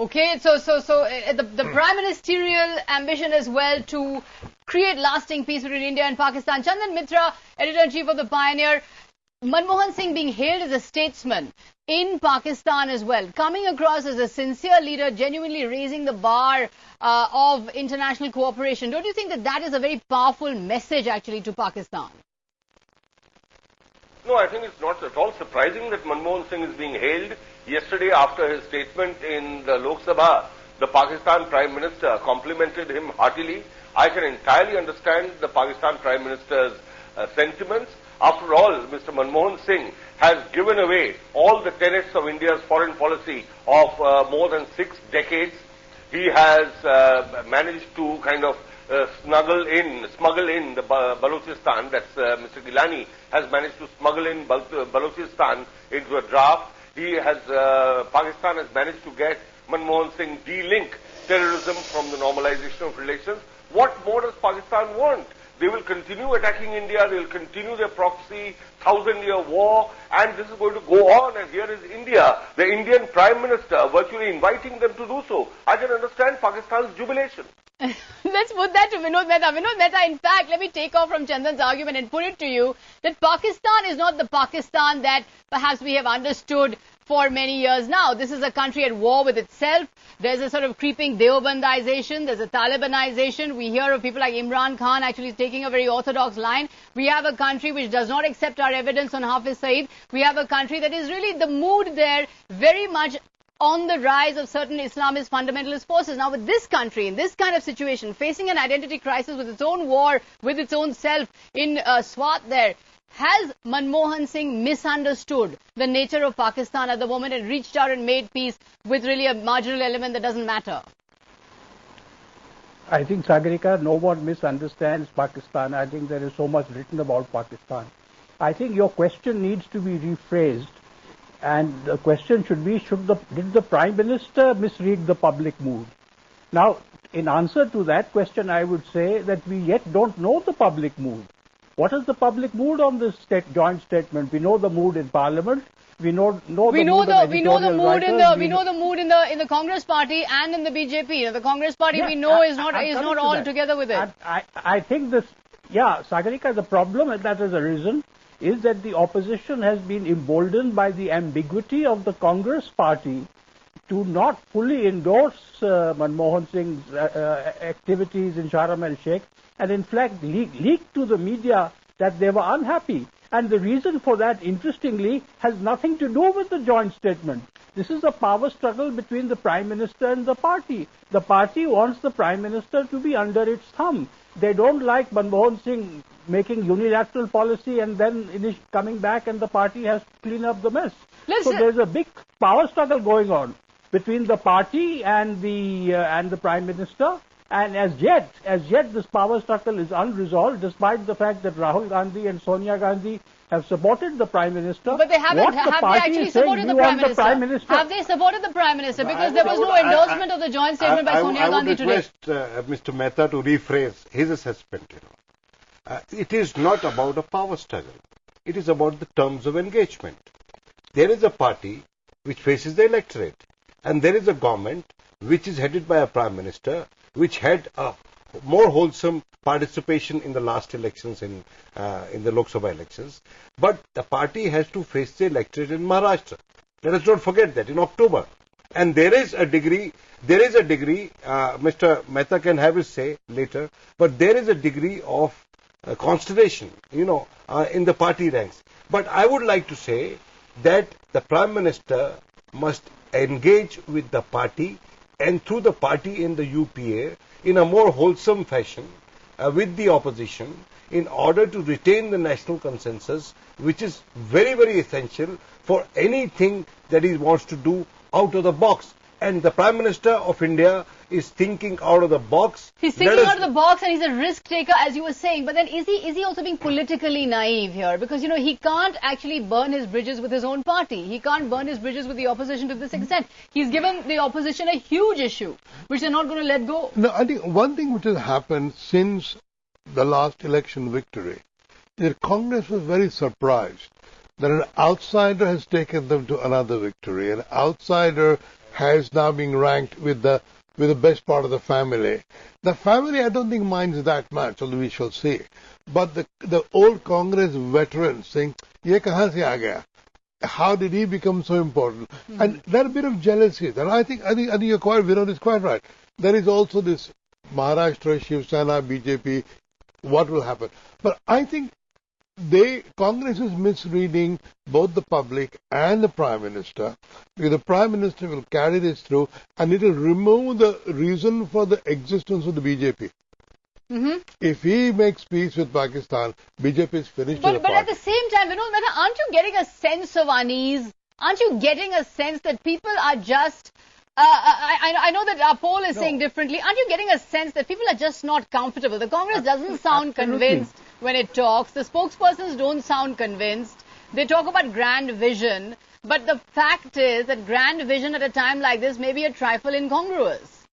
Okay, so the prime ministerial ambition as well to create lasting peace between India and Pakistan. Chandan Mitra, editor-in-chief of the Pioneer, Manmohan Singh being hailed as a statesman in Pakistan as well, coming across as a sincere leader, genuinely raising the bar of international cooperation. Don't you think that that is a very powerful message actually to Pakistan? No, I think it's not at all surprising that Manmohan Singh is being hailed. Yesterday, after his statement in the Lok Sabha, the Pakistan Prime Minister complimented him heartily. I can entirely understand the Pakistan Prime Minister's sentiments. After all, Mr. Manmohan Singh has given away all the tenets of India's foreign policy of more than 6 decades. He has managed to kind of smuggle in the Balochistan, that's Mr. Gilani has managed to smuggle in Balochistan into a draft. Pakistan has managed to get Manmohan Singh de-link terrorism from the normalization of relations. What more does Pakistan want? They will continue attacking India, they will continue their proxy, 1,000-year war, and this is going to go on. And here is India, the Indian Prime Minister, virtually inviting them to do so. I can understand Pakistan's jubilation. Let's put that to Vinod Mehta. Vinod Mehta, in fact, let me take off from Chandan's argument and put it to you that Pakistan is not the Pakistan that perhaps we have understood for many years now. This is a country at war with itself. There's a sort of creeping Deobandization. There's a Talibanization. We hear of people like Imran Khan actually taking a very orthodox line. We have a country which does not accept our evidence on Hafiz Saeed. We have a country that is really the mood there very much on the rise of certain Islamist fundamentalist forces. Now with this country, in this kind of situation, facing an identity crisis with its own war, with its own self in Swat there, has Manmohan Singh misunderstood the nature of Pakistan at the moment and reached out and made peace with really a marginal element that doesn't matter? I think, Sagarika, no one misunderstands Pakistan. I think there is so much written about Pakistan. I think your question needs to be rephrased. And the question should be, did the Prime Minister misread the public mood? Now, in answer to that question, I would say that we yet don't know the public mood. What is the public mood on this joint statement? We know the mood in Parliament. We know the mood in the Congress Party and in the BJP. The Congress Party, yes, we know is not all together with it. I think this, yeah, Sagarika, the problem that has arisen is that the opposition has been emboldened by the ambiguity of the Congress Party to not fully endorse Manmohan Singh's activities in Sharm-el-Sheikh, and in fact leaked to the media that they were unhappy. And the reason for that, interestingly, has nothing to do with the joint statement. This is a power struggle between the Prime Minister and the party. The party wants the Prime Minister to be under its thumb. They don't like Manmohan Singh making unilateral policy and then coming back and the party has to clean up the mess. So there's a big power struggle going on between the party and the Prime Minister. And as yet this power struggle is unresolved, despite the fact that Rahul Gandhi and Sonia Gandhi have supported the Prime Minister. But they haven't. Have they actually supported the Prime Minister? Have they supported the Prime Minister? Because there was no endorsement of the joint statement by Sonia Gandhi today. I would request Mr. Mehta to rephrase his assessment. It is not about a power struggle. It is about the terms of engagement. There is a party which faces the electorate, and there is a government which is headed by a Prime Minister which had a more wholesome participation in the last elections, in the Lok Sabha elections. But the party has to face the electorate in Maharashtra. Let us not forget that in October. And there is a degree, Mr. Mehta can have his say later, but there is a degree of consternation, in the party ranks. But I would like to say that the Prime Minister must engage with the party and through the party in the UPA in a more wholesome fashion with the opposition in order to retain the national consensus, which is very, very essential for anything that he wants to do out of the box. And the Prime Minister of India is thinking out of the box. He's thinking out of the box and he's a risk taker, as you were saying. But then is he also being politically naive here? Because, he can't actually burn his bridges with his own party. He can't burn his bridges with the opposition to this extent. He's given the opposition a huge issue, which they're not going to let go. No, I think one thing which has happened since the last election victory is that Congress was very surprised that an outsider has taken them to another victory. An outsider has now been ranked with the best part of the family. The family, I don't think, minds that much, although we shall see. But the old Congress veterans think, ye kahan se aa gaya? How did he become so important? And there are a bit of jealousy. And I think you're quite, Vinod is quite right. There is also this Maharashtra, Shiv Sena, BJP, what will happen? But I think Congress is misreading both the public and the Prime Minister, because the Prime Minister will carry this through and it will remove the reason for the existence of the BJP. If he makes peace with Pakistan, BJP is finished with the party. But at the same time, Vinod Mehta, aren't you getting a sense of unease? Aren't you getting a sense that people are just... I know that our poll is saying differently. Aren't you getting a sense that people are just not comfortable? The Congress doesn't sound convinced when it talks. The spokespersons don't sound convinced. They talk about grand vision. But the fact is that grand vision at a time like this may be a trifle incongruous.